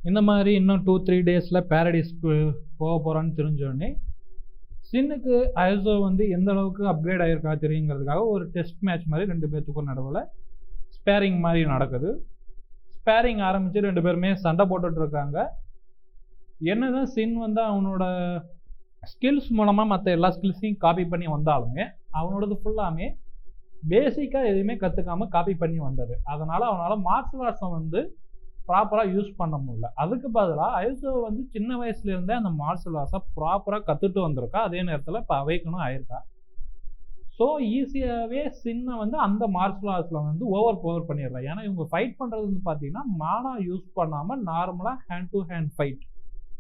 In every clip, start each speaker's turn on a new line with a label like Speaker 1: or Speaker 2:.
Speaker 1: இந்த மாதிரி இன்னும் 2-3 டேஸில் பேரடைஸ்க்கு போக போகிறான்னு தெரிஞ்சோடனே சின்னுக்கு ஐசோ வந்து எந்த அளவுக்கு அப்கிரேட் ஆகிருக்கா தெரியுங்கிறதுக்காக ஒரு டெஸ்ட் மேட்ச் மாதிரி 2 பேர்த்துக்கும் நடுவில் ஸ்பேரிங் மாதிரி நடக்குது. ஸ்பேரிங் ஆரம்பித்து 2 பேருமே சண்டை போட்டுட்டு இருக்காங்க. என்னதான் சின் வந்து அவனோட ஸ்கில்ஸ் மூலமாக மற்ற எல்லா ஸ்கில்ஸையும் காப்பி பண்ணி வந்தாலுமே அவனோடது ஃபுல்லாமே பேசிக்காக எதுவுமே கற்றுக்காமல் காப்பி பண்ணி வந்தது. அதனால் அவனால் மார்ஷல் ஆர்ட்ஸை வந்து ப்ராப்பராக யூஸ் பண்ண முடியல. அதுக்கு பதிலாக ஐசோ வந்து சின்ன வயசுலேருந்தே அந்த மார்ஷல் ஆர்ட்ஸை ப்ராப்பராக கற்றுட்டு வந்திருக்கா. அதே நேரத்தில் இப்போ அவைக்கணும் ஆயிருக்கா. ஸோ ஈஸியாகவே சின்ன வந்து அந்த மார்ஷல் ஆர்ட்ஸில் வந்து ஓவர் பவர் பண்ணிடுறா. ஏன்னா இவங்க ஃபைட் பண்ணுறது வந்து பார்த்தீங்கன்னா மானா யூஸ் பண்ணாமல் நார்மலாக hand to hand fight.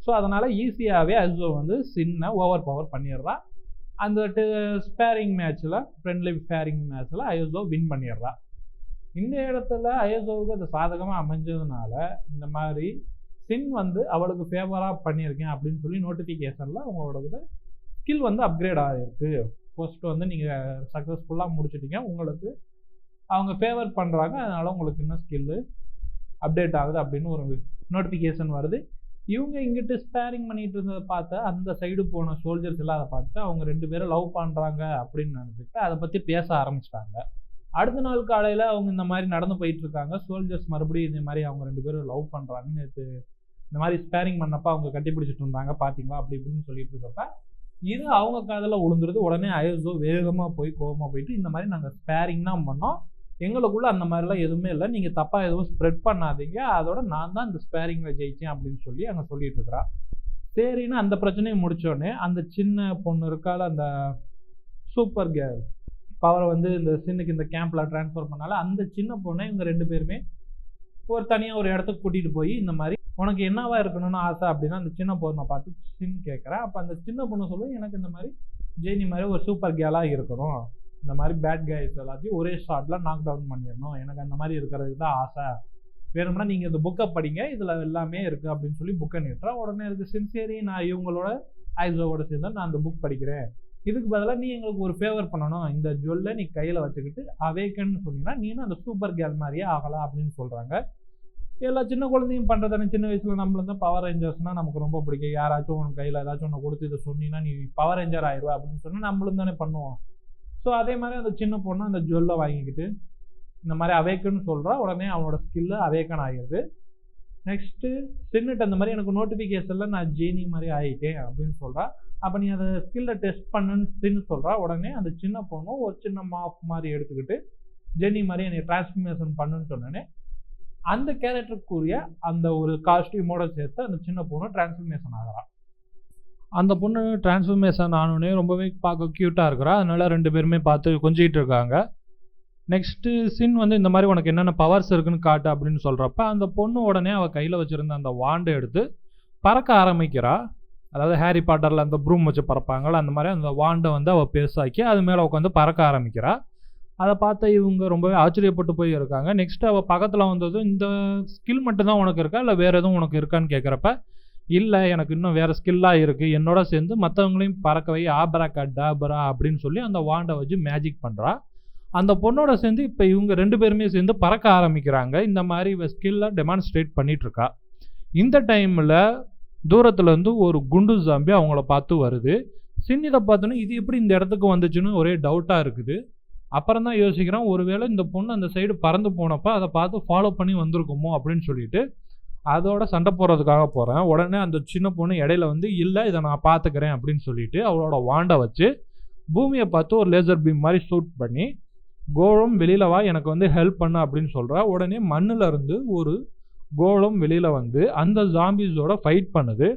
Speaker 1: So அதனால் ஈஸியாகவே ஐசோ வந்து சின்ன ஓவர் பவர் பண்ணிடுறா. அந்த ஸ்பேரிங் மேட்ச்சில் ஃப்ரெண்ட்லி ஸ்பேரிங் மேட்ச்சில் ஐசோ வின் பண்ணிடுறா. இந்த இடத்துல ஐசோவுக்கு அது சாதகமாக அமைஞ்சதுனால இந்த மாதிரி சின் வந்து அவளுக்கு ஃபேவராக பண்ணியிருக்கேன் அப்படின்னு சொல்லி நோட்டிஃபிகேஷனில் உங்களோட ஸ்கில் வந்து அப்கிரேட் ஆகிருக்கு. ஃபர்ஸ்ட் வந்து நீங்கள் சக்ஸஸ்ஃபுல்லாக முடிச்சிட்டீங்க, உங்களுக்கு அவங்க ஃபேவர் பண்ணுறாங்க, அதனால் உங்களுக்கு இன்னும் ஸ்கில்லு அப்டேட் ஆகுது அப்படின்னு ஒரு நோட்டிஃபிகேஷன் வருது. இவங்க இங்கிட்டு ஸ்பேரிங் பண்ணிட்டு இருந்ததை பார்த்து அந்த சைடு போன சோல்ஜர்ஸ் எல்லாம் அதை பார்த்து அவங்க 2 பேரும் லவ் பண்ணுறாங்க அப்படின்னு நினச்சிட்டு அதை பற்றி பேச ஆரம்பிச்சிட்டாங்க. அடுத்த நாள் காலையில் அவங்க இந்த மாதிரி நடந்து போயிட்டு இருக்காங்க. சோல்ஜர்ஸ் மறுபடியும் இந்த மாதிரி அவங்க 2 பேரும் லவ் பண்ணுறாங்க, நேற்று இந்த மாதிரி ஸ்பேரிங் பண்ணப்ப அவங்க கட்டி பிடிச்சிட்டு இருந்தாங்க பார்த்தீங்களா அப்படி இப்படின்னு சொல்லிட்டு இருக்கப்ப இது அவங்க காதில் விழுந்துருது. உடனே ஐசோ வேகமாக போய் கோபமாக போயிட்டு இந்த மாதிரி நாங்கள் ஸ்பேரிங் தான் பண்ணோம், எங்களுக்குள்ள அந்த மாதிரிலாம் எதுவுமே இல்லை, நீங்கள் தப்பாக எதுவும் ஸ்ப்ரெட் பண்ணாதீங்க, அதோட நான் தான் இந்த ஸ்பேரிங்கில் ஜெயிச்சேன் அப்படின்னு சொல்லி அங்கே சொல்லிட்டு இருக்கிறா. சரின்னு அந்த பிரச்சனையை முடித்தோடனே அந்த சின்ன பொண்ணு இருக்கால அந்த சூப்பர் கேர்ள் பவரை வந்து இந்த சின்னுக்கு இந்த கேம்பில் ட்ரான்ஸ்ஃபர் பண்ணால அந்த சின்ன பொண்ணை இவங்க 2 பேருமே ஒரு தனியாக ஒரு இடத்துக்கு கூட்டிகிட்டு போய் இந்த மாதிரி உனக்கு என்னவா இருக்கணும்னு ஆசை அப்படின்னா அந்த சின்ன பொண்ணை பார்த்து சின் கேட்குறேன். அப்போ அந்த சின்ன பொண்ணு சொல்லுவோம் எனக்கு இந்த மாதிரி ஜெய்னி மாதிரி ஒரு சூப்பர் கேர்ளாக இருக்கணும், இந்த மாதிரி பேட் கைஸ் எல்லாத்தையும் ஒரே ஷாட்டில் நாக் டவுன் பண்ணிடணும், எனக்கு அந்த மாதிரி இருக்கிறதுக்கு தான் ஆசை, வேணும்னா நீங்கள் இந்த புக்கை படிங்க இதில் எல்லாமே இருக்குது அப்படின்னு சொல்லி புக்கை நீட்டுறேன். உடனே இருக்குது சின்சியரி நான் இவங்களோட ஐசோவோட சேர்ந்து நான் அந்த புக் படிக்கிறேன், இதுக்கு பதிலாக நீ எங்களுக்கு ஒரு ஃபேவர் பண்ணணும், இந்த ஜுவல்லை நீ கையில் வச்சுக்கிட்டு அவேக்கன்னு சொன்னீங்கன்னா நீனும் அந்த சூப்பர் கேர்ள் மாதிரியே ஆகலாம் அப்படின்னு சொல்கிறாங்க. எல்லா சின்ன குழந்தையும் பண்ணுறதானே, சின்ன வயசில் நம்மளுக்கு தான் பவர் ரேஞ்சர்ஸ்னால் நமக்கு ரொம்ப பிடிக்கும், யாராச்சும் உனக்கு கையில் ஏதாச்சும் ஒன்று கொடுத்து இதை சொன்னீங்கன்னா நீ பவர் ரேஞ்சர் ஆயிடுவா அப்படின்னு சொன்னால் நம்மளும் தானே பண்ணுவோம். ஸோ அதே மாதிரி அந்த சின்ன பொண்ணு அந்த ஜுவல்லை வாங்கிக்கிட்டு இந்த மாதிரி அவேக்கன்னு சொல்கிறா. உடனே அவனோட ஸ்கில்லு அவேக்கன் ஆகிடுது. நெக்ஸ்ட்டு சின்னுட்டு அந்த மாதிரி எனக்கு நோட்டிஃபிகேஷனில் நான் ஜேனி மாதிரி ஆகிட்டேன் அப்படின்னு சொல்கிறா. அப்போ நீ அதை ஸ்கில்லை டெஸ்ட் பண்ணுன்னு சின்னு சொல்கிறா. உடனே அந்த சின்ன பொண்ணும் ஒரு சின்ன மாப் மாதிரி எடுத்துக்கிட்டு ஜெனி மாதிரி என்னை டிரான்ஸ்ஃபர்மேஷன் பண்ணுன்னு சொன்னோன்னே அந்த கேரக்டருக்குரிய அந்த ஒரு காஸ்டியூமோட சேர்த்து அந்த சின்ன பொண்ணு டிரான்ஸ்ஃபர்மேஷன் ஆகிறான். அந்த பொண்ணு டிரான்ஸ்ஃபர்மேஷன் ஆனோடனே ரொம்பவே பார்க்க க்யூட்டாக இருக்கிறா. அதனால 2 பேருமே பார்த்து கொஞ்சிக்கிட்டு இருக்காங்க. நெக்ஸ்ட்டு சின் வந்து இந்த மாதிரி உனக்கு என்னென்ன பவர்ஸ் இருக்குன்னு காட்டு அப்படின்னு சொல்கிறப்ப அந்த பொண்ணு உடனே அவள் கையில் வச்சுருந்த அந்த வாண்டை எடுத்து பறக்க ஆரம்பிக்கிறா. அதாவது ஹாரி பாட்டரில் அந்த ப்ரூம் வச்சு பறப்பாங்கள அந்த மாதிரி அந்த வாண்டை வந்து அவள் பெருசாக்கி அது மேலே உட்காந்து பறக்க ஆரம்பிக்கிறா. அதை பார்த்து இவங்க ரொம்பவே ஆச்சரியப்பட்டு போய் இருக்காங்க. நெக்ஸ்ட்டு அவள் பக்கத்தில் வந்தது இந்த ஸ்கில் மட்டும்தான் உனக்கு இருக்கா இல்லை வேறு எதுவும் உனக்கு இருக்கான்னு கேட்குறப்ப இல்லை எனக்கு இன்னும் வேறு ஸ்கில்லாக இருக்குது, என்னோட சேர்ந்து மற்றவங்களையும் பறக்க வை ஆபராக்கா டாபரா அப்படின்னு சொல்லி அந்த வாண்டை வச்சு மேஜிக் பண்ணுறா. அந்த பொண்ணோட சேர்ந்து இப்போ இவங்க 2 பேருமே சேர்ந்து பறக்க ஆரம்பிக்கிறாங்க. இந்த மாதிரி ஸ்கில்லை டெமான்ஸ்ட்ரேட் பண்ணிகிட்ருக்கா. இந்த டைமில் தூரத்துலேருந்து ஒரு குண்டு ஜாம்பி அவங்கள பார்த்து வருது. சின் இதை பார்த்தோன்னே இது எப்படி இந்த இடத்துக்கு வந்துச்சுன்னு ஒரே டவுட்டாக இருக்குது. அப்புறம் தான் யோசிக்கிறேன் ஒருவேளை இந்த பொண்ணு அந்த சைடு பறந்து போனப்போ அதை பார்த்து ஃபாலோ பண்ணி வந்திருக்குமோ அப்படின்னு சொல்லிட்டு அதோட சண்டை போடுறதுக்காக போகிறேன். உடனே அந்த சின்ன பொண்ணு இடையில வந்து இல்லை இதை நான் பார்த்துக்கிறேன் அப்படின்னு சொல்லிட்டு அவளோட வாண்டை வச்சு பூமியை பார்த்து ஒரு லேசர் பீம் மாதிரி ஷூட் பண்ணி கோலம் வெளியில் வா எனக்கு வந்து ஹெல்ப் பண்ணு அப்படின்னு சொல்கிறா. உடனே மண்ணில் இருந்து ஒரு கோலம் வெளியில் வந்து அந்த ஜாம்பிஸோட ஃபைட் பண்ணுது.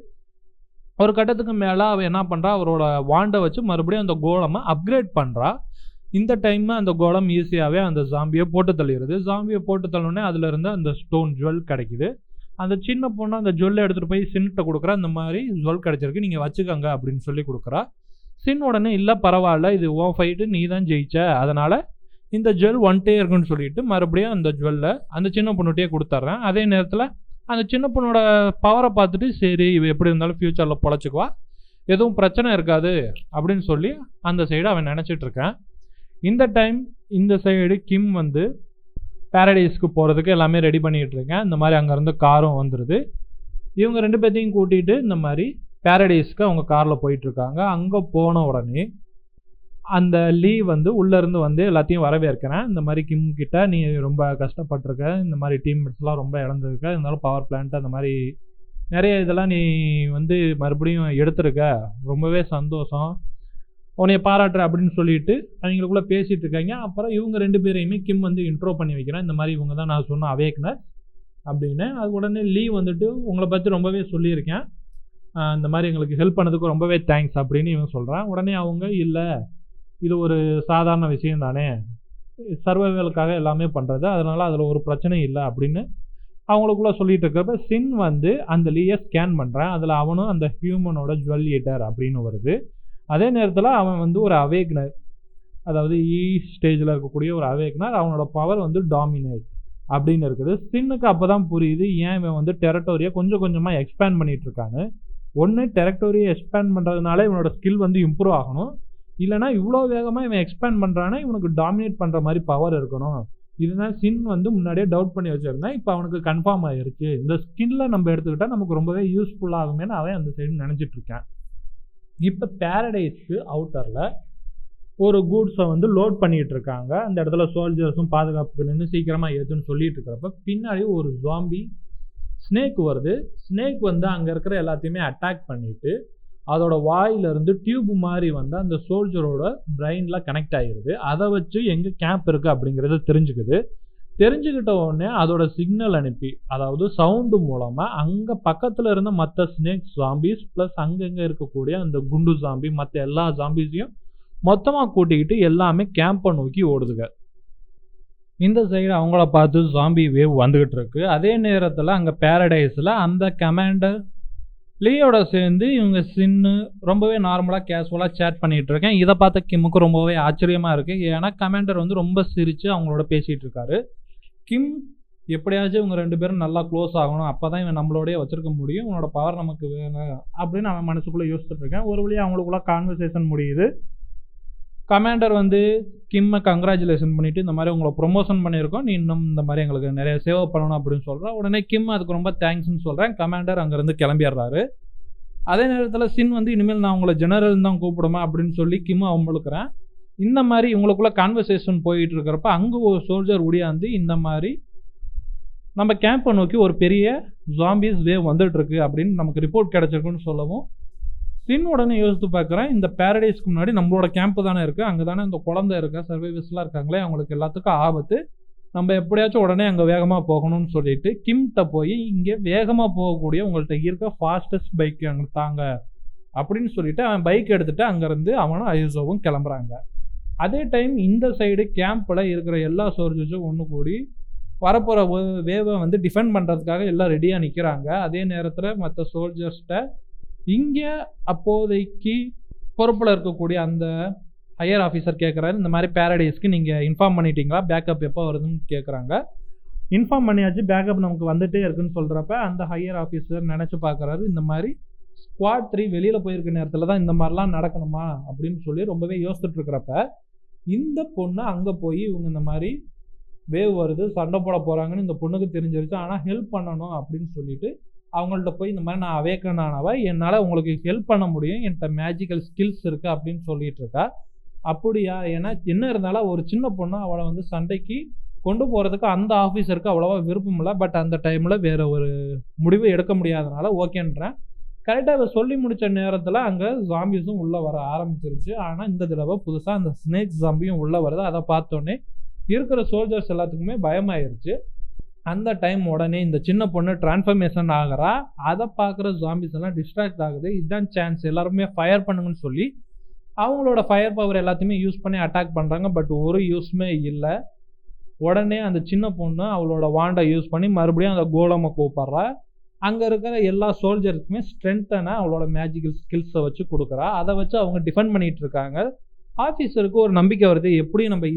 Speaker 1: ஒரு கட்டத்துக்கு மேலே அவள் என்ன பண்ணுறா அவரோட வாண்டை வச்சு மறுபடியும் அந்த கோலமை அப்கிரேட் பண்ணுறா. இந்த டைமில் அந்த கோலம் ஈஸியாகவே அந்த ஜாம்பியை போட்டு தள்ளிடுது. ஜாம்பியை போட்டு தள்ளோடனே அதிலிருந்து அந்த ஸ்டோன் ஜுவல் கிடைக்குது. அந்த சின்ன பொண்ணு அந்த ஜுவல்லை எடுத்துகிட்டு போய் சின்கிட்ட கொடுக்குறா. இந்த மாதிரி ஜுவல் கிடச்சிருக்கு நீங்கள் வச்சுக்கோங்க அப்படின்னு சொல்லி கொடுக்குறா. சின் உடனே இல்லை பரவாயில்ல இது ஓன் ஃபைட்டு நீ தான் ஜெயிச்ச, அதனால் இந்த ஜுவல் ஒன்ட்டே இருக்குன்னு சொல்லிட்டு மறுபடியும் அந்த ஜுவல்லை அந்த சின்ன பொண்ணுகிட்டே கொடுத்துட்றேன். அதே நேரத்தில் அந்த சின்ன பொண்ணோட பவரை பார்த்துட்டு சரி இவ எப்படி இருந்தாலும் ஃப்யூச்சரில் பொழைச்சிக்குவா, எதுவும் பிரச்சனை இருக்காது அப்படின்னு சொல்லி அந்த சைடு அவன் நினச்சிட்டு இருக்கேன். இந்த டைம் இந்த சைடு கிம் வந்து பேரடைஸ்க்கு போகிறதுக்கு எல்லாமே ரெடி பண்ணிகிட்டு இருக்கேன். இந்த மாதிரி அங்கேருந்து காரும் வந்துடுது. இவங்க 2 பேத்தையும் கூட்டிகிட்டு இந்த மாதிரி பேரடைஸ்க்கு அவங்க காரில் போயிட்டுருக்காங்க. அங்கே போன உடனே அந்த லீ வந்து உள்ளேருந்து வந்து எல்லாத்தையும் வரவேற்கிறேன். இந்த மாதிரி கிம் கிட்ட நீ ரொம்ப கஷ்டப்பட்டிருக்க, இந்த மாதிரி டீம்மேட்ஸ்லாம் ரொம்ப இழந்திருக்க, இருந்தாலும் பவர் பிளான்ட் அந்த மாதிரி நிறைய இதெல்லாம் நீ வந்து மறுபடியும் எடுத்திருக்க, ரொம்பவே சந்தோஷம், உன்னைய பாராட்டுற அப்படின்னு சொல்லிட்டு அவங்களுக்குள்ளே பேசிகிட்டு இருக்காங்க. அப்புறம் இவங்க 2 பேரையுமே கிம் வந்து இன்ட்ரோ பண்ணி வைக்கிறேன். இந்த மாதிரி இவங்க தான் நான் சொன்ன அவேக்னர் அப்படின்னு. அது உடனே லீ வந்துட்டு உங்களை பற்றி ரொம்பவே சொல்லியிருக்கேன், இந்த மாதிரி எங்களுக்கு ஹெல்ப் பண்ணதுக்கு ரொம்பவே தேங்க்ஸ் அப்படின்னு இவன் சொல்கிறான். உடனே அவங்க இல்லை இது ஒரு சாதாரண விஷயம் தானே, சர்வைவலுக்காக எல்லாமே பண்ணுறது, அதனால் அதில் ஒரு பிரச்சனையும் இல்லை அப்படின்னு அவங்களுக்குள்ள சொல்லிட்டு இருக்கிறப்ப சின் வந்து அந்த லீயை ஸ்கேன் பண்ணுறேன். அதில் அவனும் அந்த ஹியூமனோட ஜுவல் ஈட்டர் அப்படின்னு வருது. அதே நேரத்தில் அவன் வந்து ஒரு அவேக்னர், அதாவது ஸ்டேஜில் இருக்கக்கூடிய ஒரு அவேக்னர். அவனோட பவர் வந்து டாமினேட் அப்படின்னு இருக்குது. சின்னுக்கு அப்போ தான் புரியுது ஏன் இவன் வந்து டெரிட்டோரியை கொஞ்சம் கொஞ்சமாக எக்ஸ்பேண்ட் பண்ணிகிட்டு இருக்கான்னு. ஒன்று டெரிட்டோரியை எக்ஸ்பேண்ட் பண்ணுறதுனால இவனோட ஸ்கில் வந்து இம்ப்ரூவ் ஆகணும், இல்லைனா இவ்வளோ வேகமாக இவன் எக்ஸ்பேண்ட் பண்ணுறான்னா இவனுக்கு டாமினேட் பண்ணுற மாதிரி பவர் இருக்கணும். இதுதான் சின் வந்து முன்னாடியே டவுட் பண்ணி வச்சுருந்தேன். இப்போ அவனுக்கு கன்ஃபார்ம் ஆகிருச்சு, இந்த ஸ்கில்ல நம்ம எடுத்துக்கிட்டால் நமக்கு ரொம்பவே யூஸ்ஃபுல்லாகுமேனு அவன் அந்த சைடு நினச்சிட்ருக்கேன். இப்போ பேரடைஸ்க்கு அவுட்டரில் ஒரு கூட்ஸை வந்து லோட் பண்ணிகிட்டு இருக்காங்க. அந்த இடத்துல சோல்ஜர்ஸும் பாதுகாப்புக்கு நின்று சீக்கிரமாக ஏற்றுன்னு சொல்லிட்டு இருக்கிறப்ப பின்னாடி ஒரு ஜாம்பி ஸ்னேக் வருது. ஸ்னேக் வந்து அங்கே இருக்கிற எல்லாத்தையுமே அட்டாக் பண்ணிவிட்டு அதோட வாயிலிருந்து டியூப் மாதிரி வந்து அந்த சோல்ஜரோட பிரெயினில் கனெக்ட் ஆகிடுது. அதை வச்சு எங்கே கேம்ப் இருக்குது அப்படிங்கிறத தெரிஞ்சுக்கிட்ட உடனே அதோட சிக்னல் அனுப்பி, அதாவது சவுண்டு மூலமாக அங்கே பக்கத்தில் இருந்த மற்ற ஸ்னேக் ஜாம்பிஸ் ப்ளஸ் அங்கங்கே இருக்கக்கூடிய அந்த குண்டு ஜாம்பி மற்ற எல்லா ஜாம்பிஸையும் மொத்தமாக கூட்டிக்கிட்டு எல்லாமே கேம்பை நோக்கி ஓடுதுங்க. இந்த சைடு அவங்கள பார்த்து ஜாம்பி வேவ் வந்துகிட்டு இருக்கு. அதே நேரத்தில் அங்கே பேரடைஸில் அந்த கமாண்டர் லீயோட சேர்ந்து இவங்க சின்னு ரொம்பவே நார்மலாக கேஷுவலாக சேட் பண்ணிகிட்டு இருக்கேன். இதை பார்த்த கிம்முக்கு ரொம்பவே ஆச்சரியமாக இருக்குது. ஏன்னா கமாண்டர் வந்து ரொம்ப சிரித்து அவங்களோட பேசிகிட்டு இருக்காரு. கிம் எப்படியாச்சும் இவங்க 2 பேரும் நல்லா க்ளோஸ் ஆகணும், அப்போ தான் இவன் நம்மளோடய வச்சுருக்க முடியும், இவனோட பவர் நமக்கு வேணும் அப்படின்னு அவன் மனசுக்குள்ளே யோசிச்சுட்டு இருக்கேன். ஒரு வழியாக அவங்களுக்குள்ள கான்வர்சேஷன் முடியுது. கமாண்டர் வந்து கிம்மை கங்க்ராச்சுலேஷன் பண்ணிவிட்டு இந்த மாதிரி உங்களை ப்ரொமோஷன் பண்ணியிருக்கோம், நீ இன்னும் இந்த மாதிரி எங்களுக்கு நிறைய சேவை பண்ணணும் அப்படின்னு சொல்கிறேன். உடனே கிம் அதுக்கு ரொம்ப தேங்க்ஸ்ன்னு சொல்கிறேன். கமாண்டர் அங்கேருந்து கிளம்பிடுறாரு. அதே நேரத்தில் சின் வந்து இனிமேல் நான் உங்களை ஜெனரல் தான் கூப்பிடுமா அப்படின்னு சொல்லி கிம்மை அவங்களுக்குறேன். இந்த மாதிரி இவங்களுக்குள்ள கான்வர்சேஷன் போயிட்டு இருக்கிறப்ப அங்கே ஒரு சோல்ஜர் உடையாந்து இந்த மாதிரி நம்ம கேம்பை நோக்கி ஒரு பெரிய ஜாம்பிஸ் வேவ் வந்துட்டுருக்கு அப்படின்னு நமக்கு ரிப்போர்ட் கிடச்சிருக்குன்னு சொல்லவும் சின் உடனே யோசித்து பார்க்குறேன், இந்த பேரடைஸ்க்கு முன்னாடி நம்மளோட கேம்ப் தானே இருக்குது, அங்கே தானே இந்த குழந்தை இருக்கா, சர்வைவர்ஸ்லாம் இருக்காங்களே, அவங்களுக்கு எல்லாத்துக்கும் ஆபத்து, நம்ம எப்படியாச்சும் உடனே அங்கே வேகமாக போகணும்னு சொல்லிட்டு கிம்கிட்ட போய் இங்கே வேகமாக போகக்கூடிய உங்கள்கிட்ட இருக்க ஃபாஸ்டஸ்ட் பைக் அங்கே தாங்க அப்படின்னு சொல்லிட்டு அவன் பைக் எடுத்துகிட்டு அங்கேருந்து அவனும் ஐசோவும் கிளம்புறாங்க. அதே டைம் இந்த சைடு கேம்பில் இருக்கிற எல்லா சோல்ஜர்ஸும் ஒன்று கூடி வரப்போகிற வேவை வந்து டிஃபெண்ட் பண்ணுறதுக்காக எல்லாம் ரெடியாக நிற்கிறாங்க. அதே நேரத்தில் மற்ற சோல்ஜர்ஸ்கிட்ட இங்கே அப்போதைக்கு பொறுப்பில் இருக்கக்கூடிய அந்த ஹையர் ஆஃபீஸர் கேட்குறாரு, இந்த மாதிரி பேரடைஸ்க்கு நீங்கள் இன்ஃபார்ம் பண்ணிட்டீங்களா, பேக்கப் எப்போ வருதுன்னு கேட்குறாங்க. இன்ஃபார்ம் பண்ணியாச்சு, பேக்கப் நமக்கு வந்துகிட்டே இருக்குன்னு சொல்கிறப்ப அந்த ஹையர் ஆஃபீஸர் நினச்சி பார்க்குறாரு, இந்த மாதிரி ஸ்குவாட் 3 வெளியில் போயிருக்க நேரத்தில் தான் இந்த மாதிரிலாம் நடக்கணுமா அப்படின்னு சொல்லி ரொம்பவே யோசிச்சுட்டு இருக்கிறப்ப இந்த பொண்ணு அங்கே போய் இவங்க இந்த மாதிரி வேவ் வருது, சண்டை போட போகிறாங்கன்னு இந்த பொண்ணுக்கு தெரிஞ்சிருச்சு. ஆனால் ஹெல்ப் பண்ணணும் அப்படின்னு சொல்லிட்டு அவங்கள்ட்ட போய் இந்த மாதிரி நான் அவேக்கன் ஆனவா, என்னால் உங்களுக்கு ஹெல்ப் பண்ண முடியும், என்கிட்ட மேஜிக்கல் ஸ்கில்ஸ் இருக்குது அப்படின்னு சொல்லிட்டு இருக்கா. அப்படியா, ஏன்னா என்ன இருந்தாலும் ஒரு சின்ன பொண்ணு அவளை வந்து சண்டைக்கு கொண்டு போகிறதுக்கு அந்த ஆஃபீஸருக்கு அவ்வளோவா விருப்பம் இல்லை. பட் அந்த டைமில் வேறு ஒரு முடிவு எடுக்க முடியாதனால ஓகேன்றேன். கரெக்டாக அதை சொல்லி முடித்த நேரத்தில் அங்கே ஜாம்பிஸும் உள்ளே வர ஆரம்பிச்சிருச்சு. ஆனால் இந்த தடவை புதுசாக அந்த ஸ்னேக் ஜாம்பியும் உள்ளே வருது. அதை பார்த்தோன்னே இருக்கிற சோல்ஜர்ஸ் எல்லாத்துக்குமே பயமாயிருச்சு. அந்த டைம் உடனே இந்த சின்ன பொண்ணு டிரான்ஸ்ஃபர்மேஷன் ஆகிறா. அதை பார்க்குற ஜாம்பிஸ் எல்லாம் டிஸ்ட்ராக்ட் ஆகுது. இதுதான் சான்ஸ், எல்லாருமே ஃபயர் பண்ணுங்கன்னு சொல்லி அவங்களோட ஃபயர் பவர் எல்லாத்தையுமே யூஸ் பண்ணி அட்டாக் பண்ணுறாங்க. பட் ஒரு யூஸ்மே இல்லை. உடனே அந்த சின்ன பொண்ணு அவளோட வாண்டை யூஸ் பண்ணி மறுபடியும் அந்த கோலமை கூப்பிட்றா. அங்கே இருக்கிற எல்லா சோல்ஜருக்குமே ஸ்ட்ரென்த்தான அவளோட மேஜிக்கல் ஸ்கில்ஸை வச்சு கொடுக்குறா. அதை வச்சு அவங்க டிஃபெண்ட் பண்ணிகிட்டு இருக்காங்க. ஆஃபீஸருக்கு ஒரு நம்பிக்கை வருது, எப்படி நம்ம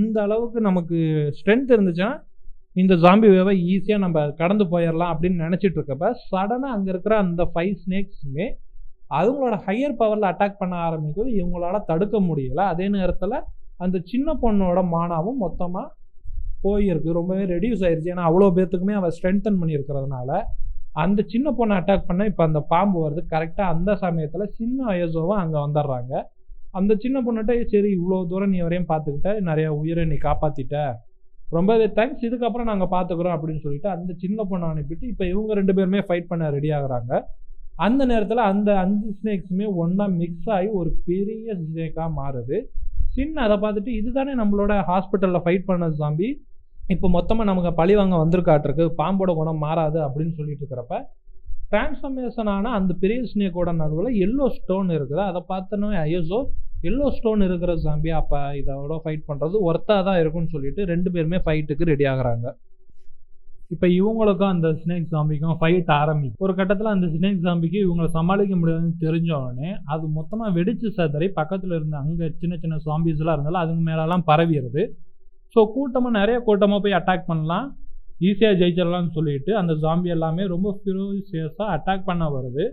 Speaker 1: இந்த அளவுக்கு நமக்கு ஸ்ட்ரென்த் இருந்துச்சுன்னா இந்த ஜாம்பி வேவை ஈஸியாக நம்ம கடந்து போயிடலாம் அப்படின்னு நினச்சிட்டு இருக்கப்ப சடனாக அங்கே இருக்கிற அந்த 5 ஸ்னேக்ஸுமே அவங்களோட ஹையர் பவரில் அட்டாக் பண்ண ஆரம்பிக்குது. இவங்களால தடுக்க முடியலை. அதே நேரத்தில் அந்த சின்ன பொண்ணோட மானாவும் மொத்தமாக போயிருக்கு, ரொம்பவே ரெடியூஸ் ஆயிடுச்சு. ஏன்னா அவ்வளோ பேர்த்துக்குமே அவள் ஸ்ட்ரென்தன் பண்ணியிருக்கிறதுனால அந்த சின்ன பொண்ணை அட்டாக் பண்ண இப்போ அந்த பாம்பு வருது. கரெக்டாக அந்த சமயத்தில் சின்ன ஐஎஸ்ஓவும் அங்கே வந்துடுறாங்க. அந்த சின்ன பொண்ணுகிட்ட சரி இவ்வளோ தூரம் நீ வரையும் பார்த்துக்கிட்ட, நிறைய உயிரை நீ காப்பாற்றிட்ட, ரொம்பவே தேங்க்ஸ், இதுக்கப்புறம் நாங்கள் பார்த்துக்குறோம் அப்படின்னு சொல்லிட்டு அந்த சின்ன பொண்ணை அனுப்பிட்டு இப்போ இவங்க 2 பேருமே ஃபைட் பண்ண ரெடி ஆகுறாங்க. அந்த நேரத்தில் அந்த 5 ஸ்னேக்ஸுமே ஒன்றா மிக்ஸ் ஆகி ஒரு பெரிய ஸ்னேக்காக மாறுது. சின்ன அதை பார்த்துட்டு இதுதானே நம்மளோட ஹாஸ்பிட்டலில் ஃபைட் பண்ண ஜாம்பி, இப்போ மொத்தமாக நமக்கு பழிவாங்க வந்திருக்காட்டிருக்கு, பாம்போட குணம் மாறாது அப்படின்னு சொல்லிட்டு இருக்கிறப்ப டிரான்ஸ்ஃபர்மேஷன் ஆன அந்த பெரிய ஸ்னேக்கோட நடுவில் எல்லோ ஸ்டோன் இருக்குது. அதை பார்த்தோன்னே ஐஎஸ்ஓ எல்லோ ஸ்டோன் இருக்கிற ஜாம்பி, அப்போ இதோட ஃபைட் பண்ணுறது ஒர்த்தாக தான் இருக்குன்னு சொல்லிட்டு 2 பேருமே ஃபைட்டுக்கு ரெடி ஆகுறாங்க. இப்போ இவங்களுக்கும் அந்த ஸ்னேக் ஜாம்பிக்கும் ஃபைட் ஆரம்பிக்கும். ஒரு கட்டத்தில் அந்த ஸ்னேக் ஜாம்பிக்கு இவங்களை சமாளிக்க முடியாதுன்னு தெரிஞ்ச உடனே அது மொத்தமாக வெடிச்சு சதறி பக்கத்தில் இருந்த அங்கே சின்ன சின்ன ஜாம்பிஸ்லாம் இருந்தாலும் அதுக்கு மேலெல்லாம் பரவிடுது. ஸோ நிறைய கூட்டமாக போய் அட்டாக் பண்ணலாம், ஈஸியாக ஜெயிச்சிடலாம்னு சொல்லிட்டு அந்த ஜாம்பி எல்லாமே ரொம்ப ஃபியூரியஸாக அட்டாக் பண்ண வருது.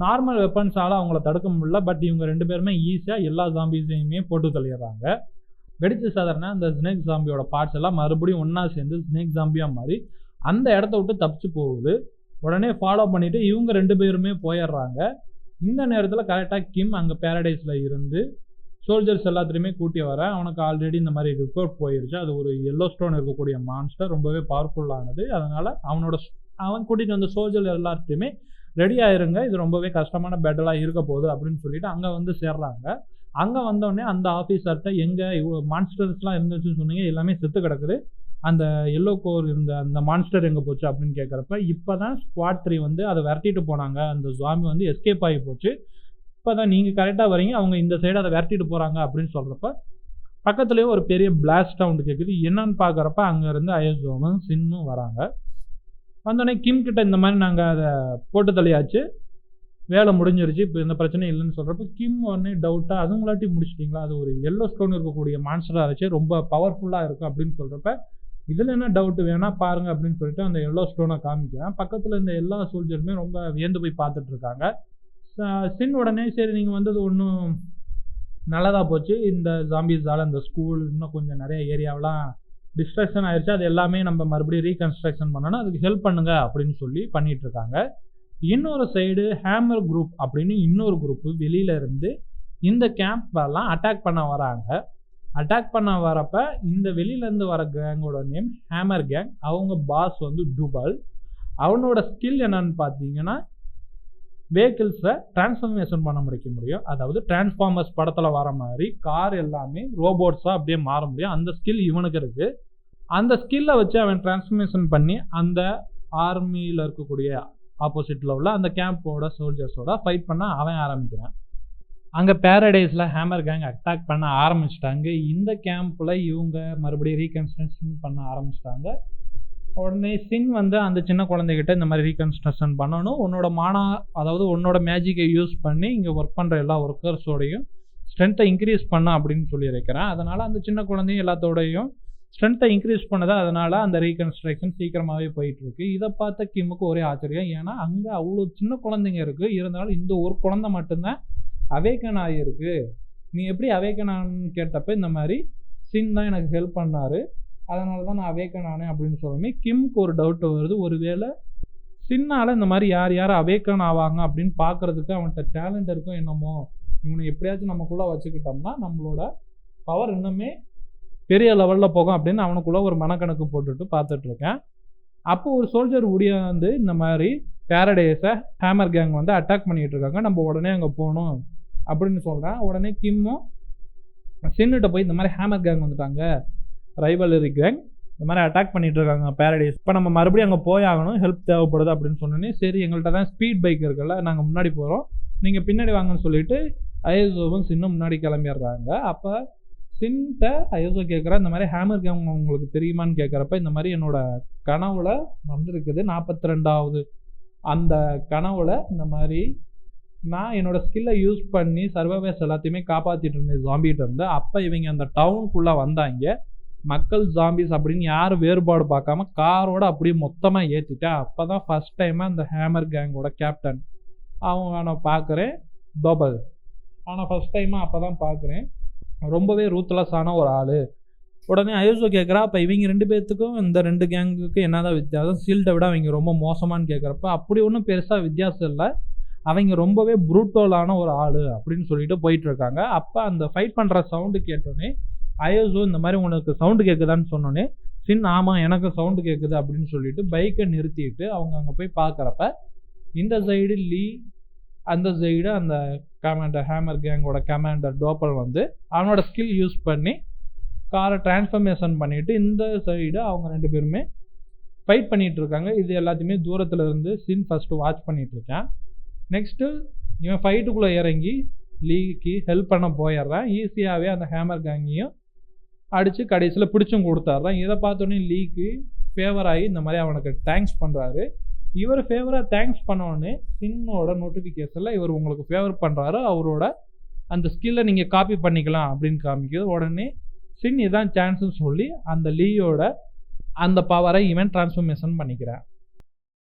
Speaker 1: நார்மல் வெப்பன்ஸால் அவங்கள தடுக்க முடியல. பட் இவங்க 2 பேருமே ஈஸியாக எல்லா ஜாம்பிஸையுமே போட்டு தள்ளிடுறாங்க. வெடிச்சு சாதாரண அந்த ஸ்னேக் ஜாம்பியோட பார்ட்ஸ் எல்லாம் மறுபடியும் ஒன்றா சேர்ந்து ஸ்னேக் ஜாம்பியாக மாறி அந்த இடத்த விட்டு தப்பிச்சு போகுது. உடனே ஃபாலோ பண்ணிவிட்டு இவங்க 2 பேருமே போயிடுறாங்க. இந்த நேரத்தில் கரெக்டாக கிம் அங்கே பேரடைஸில் இருந்து சோல்ஜர்ஸ் எல்லாத்துலேயுமே கூட்டி வர அவனுக்கு ஆல்ரெடி இந்த மாதிரி ரிப்போர்ட் போயிருச்சு. அது ஒரு எல்லோ ஸ்டோன் இருக்கக்கூடிய மான்ஸ்டர், ரொம்பவே பவர்ஃபுல்லானது. அதனால் அவன் கூட்டிகிட்டு வந்த சோல்ஜர் எல்லாத்தையுமே ரெடி ஆயிருங்க, இது ரொம்பவே கஷ்டமான பேட்டலாக இருக்க போகுது அப்படின்னு சொல்லிட்டு அங்கே வந்து சேர்றாங்க. அங்கே வந்தோடனே அந்த ஆஃபீஸர்கிட்ட எங்கே இவ்வளோ மான்ஸ்டர்ஸ்லாம் இருந்துச்சுன்னு சொன்னீங்க, எல்லாமே செத்து கிடக்குது, அந்த எல்லோ கோர் இருந்த அந்த மான்ஸ்டர் எங்கே போச்சு அப்படின்னு கேட்குறப்ப இப்போ தான் ஸ்குவாட் 3 வந்து அதை விரட்டிட்டு போனாங்க, அந்த ஜாம்பி வந்து எஸ்கேப் ஆகி போச்சு, இப்போ தான் நீங்கள் கரெக்டாக வரீங்க, அவங்க இந்த சைடு அதை விரட்டிட்டு போகிறாங்க அப்படின்னு சொல்கிறப்ப பக்கத்துலேயே ஒரு பெரிய பிளாஸ்ட் சவுண்டு கேட்குது. என்னன்னு பார்க்குறப்ப அங்கேருந்து ஐஎஸ்ஓவும் சின்னும் வராங்க. வந்தோடனே கிம் கிட்ட இந்த மாதிரி நாங்கள் அதை போட்டு தள்ளியாச்சு, வேலை முடிஞ்சிருச்சு, இப்போ எந்த பிரச்சனையும் இல்லைன்னு சொல்கிறப்ப கிம் உடனே டவுட்டாக அதுங்களாட்டி முடிச்சிட்டிங்களா, அது ஒரு எல்லோ ஸ்டோன் இருக்கக்கூடிய மான்ஸ்டராக இருந்துச்சு, ரொம்ப பவர்ஃபுல்லாக இருக்கும் அப்படின்னு சொல்கிறப்ப இதில் என்ன டவுட்டு வேணா பாருங்கள் அப்படின்னு சொல்லிட்டு அந்த எல்லோ ஸ்டோனை காமிக்கிறேன். பக்கத்தில் இந்த எல்லா சோல்ஜருமே ரொம்ப வியந்து போய் பார்த்துட்டு இருக்காங்க. சின் உடனே சரி நீங்கள் வந்தது ஒன்றும் நல்லதாக போச்சு, இந்த ஜாம்பிஸால் இந்த ஸ்கூல் இன்னும் கொஞ்சம் நிறைய ஏரியாவெலாம் டிஸ்ட்ரக்ஷன் ஆயிடுச்சு, அது எல்லாமே நம்ம மறுபடியும் ரீகன்ஸ்ட்ரக்ஷன் பண்ணணும், அதுக்கு ஹெல்ப் பண்ணுங்க அப்படின்னு சொல்லி பண்ணிட்டு இருக்காங்க. இன்னொரு சைடு ஹேமர் குரூப் அப்படின்னு இன்னொரு குரூப்பு வெளியில இருந்து இந்த கேம்ப்லாம் அட்டாக் பண்ண வராங்க. அட்டாக் பண்ண வரப்ப இந்த வெளியிலேருந்து வர கேங்கோட நேம் ஹேமர் கேங். அவங்க பாஸ் வந்து டுபல். அவனோட ஸ்கில் என்னன்னு பார்த்தீங்கன்னா வெஹிக்கிள்ஸை டிரான்ஸ்ஃபர்மேஷன் பண்ண முடியும். அதாவது டிரான்ஸ்ஃபார்மர்ஸ் படத்தில் வர மாதிரி கார் எல்லாமே ரோபோட்ஸாக அப்படியே மாற முடியும். அந்த ஸ்கில் இவனுக்கு இருக்குது. அந்த ஸ்கில்லை வச்சு அவன் டிரான்ஸ்ஃபர்மேஷன் பண்ணி அந்த ஆர்மியில் இருக்கக்கூடிய ஆப்போசிட்டில் உள்ள அந்த கேம்போட சோல்ஜர்ஸோட ஃபைட் பண்ண அவன் ஆரம்பிக்கிறான். அங்கே பேரடைஸில் ஹேமர் கேங் அட்டாக் பண்ண ஆரம்பிச்சிட்டாங்க. இந்த கேம்பில் இவங்க மறுபடியும் ரீகன்ஸ்ட்ரக்ஷன் பண்ண ஆரம்பிச்சிட்டாங்க. உடனே சின் வந்து அந்த சின்ன குழந்தைகிட்ட இந்த மாதிரி ரீகன்ஸ்ட்ரக்ஷன் பண்ணணும், அதாவது உன்னோட மேஜிக்கை யூஸ் பண்ணி இங்கே ஒர்க் பண்ணுற எல்லா ஒர்க்கர்ஸோடையும் ஸ்ட்ரென்த்தை இன்க்ரீஸ் பண்ண அப்படின்னு சொல்லி இருக்கிறேன். அதனால் அந்த சின்ன குழந்தையும் எல்லாத்தோடையும் ஸ்ட்ரென்த்தை இன்க்ரீஸ் பண்ணதா, அதனால் அந்த ரீகன்ஸ்ட்ரக்ஷன் சீக்கிரமாகவே போயிட்டுருக்கு. இதை பார்த்த கிம்முக்கு ஒரே ஆச்சரியம். ஏன்னா அங்கே அவ்வளோ சின்ன குழந்தைங்க இருக்குது, இருந்தாலும் இந்த ஒரு குழந்தை மட்டும்தான் அவேக்கன் ஆகியிருக்கு. நீ எப்படி அவேக்கன் ஆனு கேட்டப்ப இந்த மாதிரி சின் தான் எனக்கு ஹெல்ப் பண்ணார், அதனால தான் நான் அவேக்கன் ஆனேன் அப்படின்னு சொல்லணுமே கிம்க்கு ஒரு டவுட் வருது. ஒருவேளை சின்னால் இந்த மாதிரி யார் அவேக்கன் ஆவாங்க அப்படின்னு பார்க்குறதுக்கு அவன்கிட்ட டேலண்ட் இருக்கும் என்னமோ, இவனை எப்படியாச்சும் நமக்குள்ளே வச்சுக்கிட்டோம்னா நம்மளோட பவர் இன்னுமே பெரிய லெவலில் போகும் அப்படின்னு அவனுக்குள்ளே ஒரு மனக்கணக்கு போட்டுட்டு பார்த்துட்ருக்கேன். அப்போ ஒரு சோல்ஜர் உடையாந்து இந்த மாதிரி பேரடைஸை ஹேமர் கேங் வந்து அட்டாக் பண்ணிகிட்டு இருக்காங்க, நம்ம உடனே அங்கே போகணும் அப்படின்னு சொல்கிறேன். உடனே கிம்மும் சின்னுகிட்ட போய் இந்த மாதிரி ஹேமர் கேங் வந்துட்டாங்க, ரைவலரி கேங், இந்த மாதிரி அட்டாக் பண்ணிகிட்டு இருக்காங்க பேரடைஸ், இப்போ நம்ம மறுபடியும் அங்கே போய் ஆகணும், ஹெல்ப் தேவைப்படுது அப்படின்னு சொன்னோன்னே சரி எங்கள்கிட்ட தான் ஸ்பீட் பைக் இருக்குல்ல, நாங்கள் முன்னாடி போகிறோம், நீங்கள் பின்னாடி வாங்கன்னு சொல்லிட்டு ஐஎஸ்ஓவும் சின்னும் முன்னாடி கிளம்பிடுறாங்க. அப்போ சின்ட்ட ஐஎஸ்ஓ கேட்குறா இந்த மாதிரி ஹேமர் கேங் உங்களுக்கு தெரியுமான்னு கேட்குறப்ப இந்த மாதிரி என்னோட கனவுல வந்திருக்குது 42வது அந்த கனவுல இந்த மாதிரி நான் என்னோட ஸ்கில்லை யூஸ் பண்ணி சர்வைவர்ஸ் எல்லாத்தையுமே காப்பாற்றிட்டு இருந்தேன் ஜாம்பிகிட்ட இருந்து. அப்போ இவங்க அந்த டவுனுக்குள்ளே வந்தாங்க, மக்கள் ஜாம்பிஸ் அப்படின்னு யாரும் வேறுபாடு பார்க்காம காரோட அப்படியே மொத்தமாக ஏற்றிட்டேன். அப்போ தான் ஃபஸ்ட் டைமாக அந்த ஹேமர் கேங்கோட கேப்டன் அவங்க நான் பார்க்குறேன், டோபல். ஆனால் ஃபஸ்ட் டைமாக அப்போ தான் பார்க்குறேன், ரொம்பவே ரூத்லெஸ்ஸான ஒரு ஆள். உடனே அயோசோ கேட்குறா, அப்போ இவங்க 2 பேர்த்துக்கும் இந்த 2 கேங்குக்கு என்னதான் வித்தியாசம், ஷீல்டை விட அவங்க ரொம்ப மோசமானு கேட்குறப்ப அப்படி ஒன்றும் பெருசாக வித்தியாசம் இல்லை, அவங்க ரொம்பவே ப்ரூட்டலான ஒரு ஆள் அப்படின்னு சொல்லிட்டு போயிட்டுருக்காங்க. அப்போ அந்த ஃபைட் பண்ணுற சவுண்டு கேட்டோன்னே அயோசோ இந்த மாதிரி உனக்கு சவுண்டு கேட்குதான்னு சொன்னோன்னே சின் ஆமாம் எனக்கு சவுண்டு கேட்குது அப்படின்னு சொல்லிட்டு பைக்கை நிறுத்திட்டு அவங்க அங்கே போய் பார்க்குறப்ப இந்த சைடு லீ, அந்த சைடு அந்த கமாண்டர் ஹேமர் கேங்கோட கமாண்டர் டோப்பல் வந்து அவனோட ஸ்கில் யூஸ் பண்ணி காரை டிரான்ஸ்ஃபர்மேஷன் பண்ணிவிட்டு இந்த சைடு அவங்க 2 பேருமே ஃபைட் பண்ணிகிட்டு இருக்காங்க. இது எல்லாத்தையுமே தூரத்தில் இருந்து சின் ஃபஸ்ட்டு வாட்ச் பண்ணிகிட்டு இருக்கேன். நெக்ஸ்ட்டு இவன் ஃபைட்டுக்குள்ளே இறங்கி லீக்கு ஹெல்ப் பண்ண போயிடுறான். ஈஸியாகவே அந்த ஹேமர் கேங்கையும் அடித்து கடைசியில் பிடிச்சும் கொடுத்தாட்றான். இதை பார்த்தோன்னே லீக்கு ஃபேவர் ஆகி இந்த மாதிரி அவனுக்கு தேங்க்ஸ் பண்ணுறாரு. இவர் ஃபேவராக தேங்க்ஸ் பண்ணோடனே சின்னோட நோட்டிஃபிகேஷனில் இவர் உங்களுக்கு ஃபேவர் பண்ணுறாரு, அவரோட அந்த ஸ்கில்லை நீங்கள் காப்பி பண்ணிக்கலாம் அப்படின்னு காமிக்குது. உடனே சின் இதான் சான்ஸ்ன்னு சொல்லி அந்த லீயோட அந்த பவரை இவன் டிரான்ஸ்ஃபர்மேஷன் பண்ணிக்கிறான்.